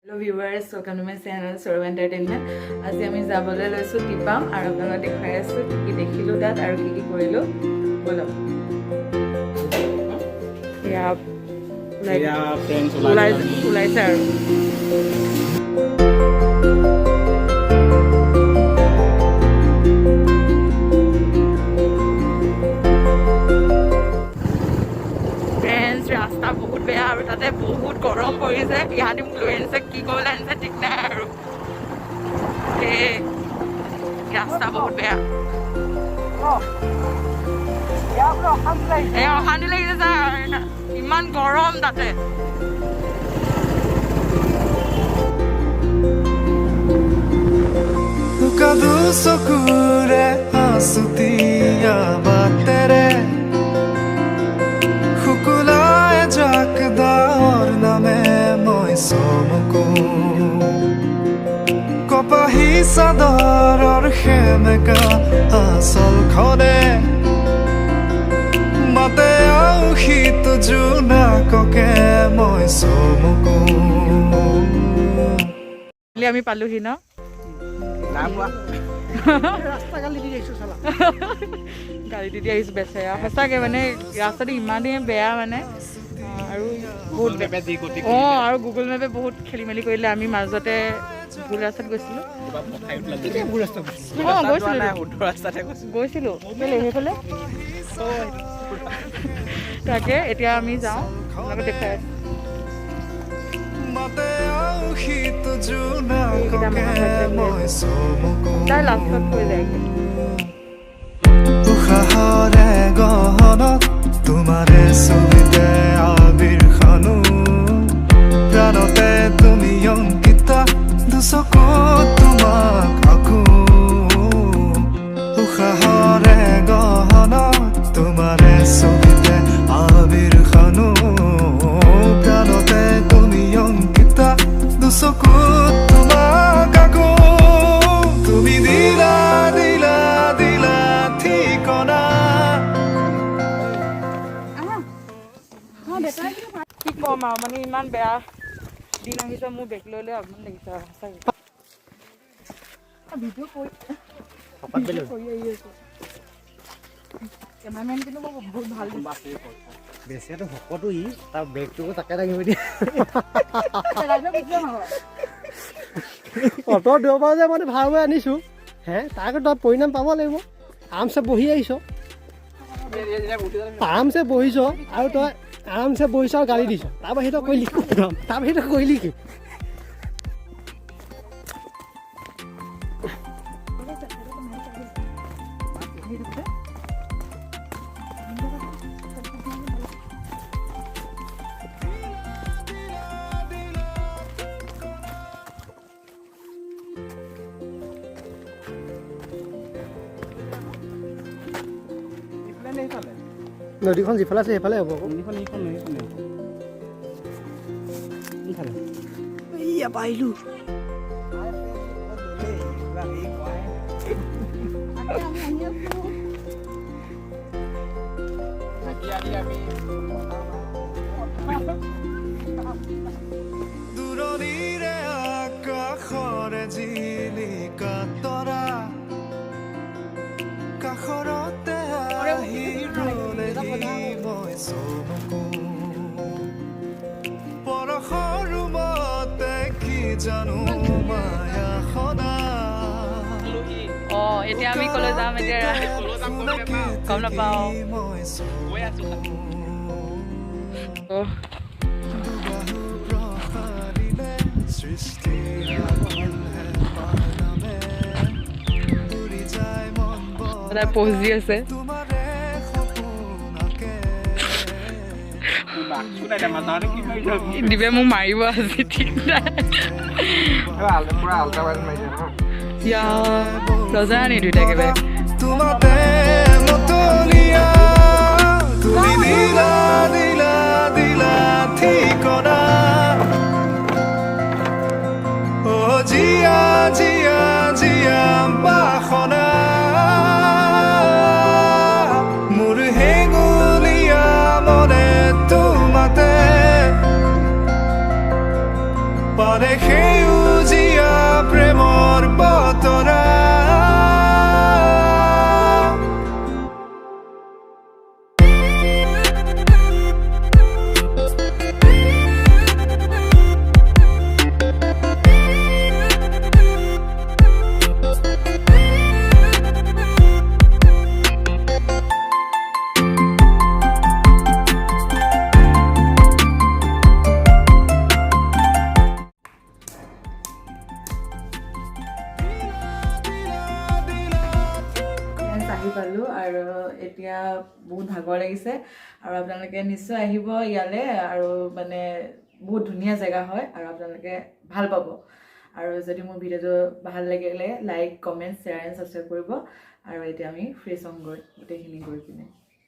Hello viewers, welcome to my channel Soro Entertainment. আজি আমি যাবলৈ লৈছো টিপাম আৰু আপোনাক দেখাই আছো কি দেখিলো তাত আৰু কি কৰিলো ব'লক ইয়া ফ্ৰেন্ডছ ওলাইছে আৰু रास्ता बहुत बेया और ताते बहुत गरम परिसे इहानी फ्लुएंसे की कोला आनसे ठीक ना आरो ए रास्ता बहुत बेया अखानी लागिसे जा इमान गरम ताते कादू सकुरे आसुतिया बातेरे खुकुलाए जाकदार नामे মই সমকো কপাহি সাদৰৰ খেমেকা আসল খনে মাতে আউহিত জোনাককে মই সমকো আমি পালোহি ন रास्ता गाली दी आइसो साला गाली दी आइसो बेसे सचाके माने रास्ताটো ইমানে বেয়া মানে আৰু বহুত বেয়া দি গতি আৰু গুগল মেপে বহুত খেলি মেলি কৰিলে আমি মাজতে ভুল ৰাস্তাত গৈছিলো ভুল ৰাস্তা গৈছিলো কেলে হেফালে তাকে এতিয়া আমি যাওঁ আপোনাক দেখাই আছো মাতে আউহিত জোনাককে মই সমকো তাই লাষ্টত কৈ যায়গে উশাহৰে গহনত তোমাৰে ছবিতে আবিৰ খানো প্ৰাণতে তুমি অংকিতা দুচকুত তোমাক আকো উশাহৰে গহনত তোমাৰে ছবিতে আবিৰ খানো প্ৰাণতে তুমি অংকিতা দুচকুত তোমাক আকো তুমি দিলা দিলা দিলা ঠিকনা কি কম আৰু মানে ইমান বেয়া দিন আহিছে মোৰ বেগ লৈ লৈ অকমান লাগিছে ভিডিঅ' কৰি আহি আছো কেমেৰামেন কিন্তু মই বহুত ভাল বেছিটো হকটো ই তাৰ ব্ৰেকটো তাকে লাগিব দিয়া অটো দেওবাৰ যে মানে ভাল হৈ আনিছোঁ হে তাকে তই পৰিণাম পাব লাগিব আৰামছে বহি আহিছ আৰামছে বহিছ আৰু তই আৰামছে বহিছ আৰু গালি দিছ তাৰ বাহিৰত কৰিলি তাৰ বাহিৰত কৰিলি কি নদীখন যিফালে আছে সেইফালে হ'ব ইয়া পাইলো দূৰণিৰে আকাশৰে জিলিকা তৰা কাষৰতে আহি ৰলেহি মই চমকো পৰশৰ ৰুমতে কি জানো মায়া সদা এতিয়া আমি কলৈ যাম এতিয়া গম নাপাওঁ মই প্ৰসাৰিলে সৃষ্টি পজি আছে দিবে মোক মাৰিব আজি ঠিক নাই ৰজা নি দুইটা একেবাৰে তোমাতে মতলীয়া তুমি দিলা দিলা দিলা ঠিকনা অ জিয়া জিয়া জিয়া বাসনা মোৰ হেঙুলীয়া মনে তোমাতে পালে সেউজীয়া প্ৰেমৰ বতৰা আহি পালোঁ আৰু এতিয়া বহুত ভাগৰ লাগিছে আৰু আপোনালোকে নিশ্চয় আহিব ইয়ালৈ আৰু মানে বহুত ধুনীয়া জেগা হয় আৰু আপোনালোকে ভাল পাব আৰু যদি মোৰ ভিডিঅ'টো ভাল লাগিলে like comment share and subscribe কৰিব আৰু এতিয়া আমি ফ্ৰেছ হ'মগৈ গোটেইখিনি কৰি পিনে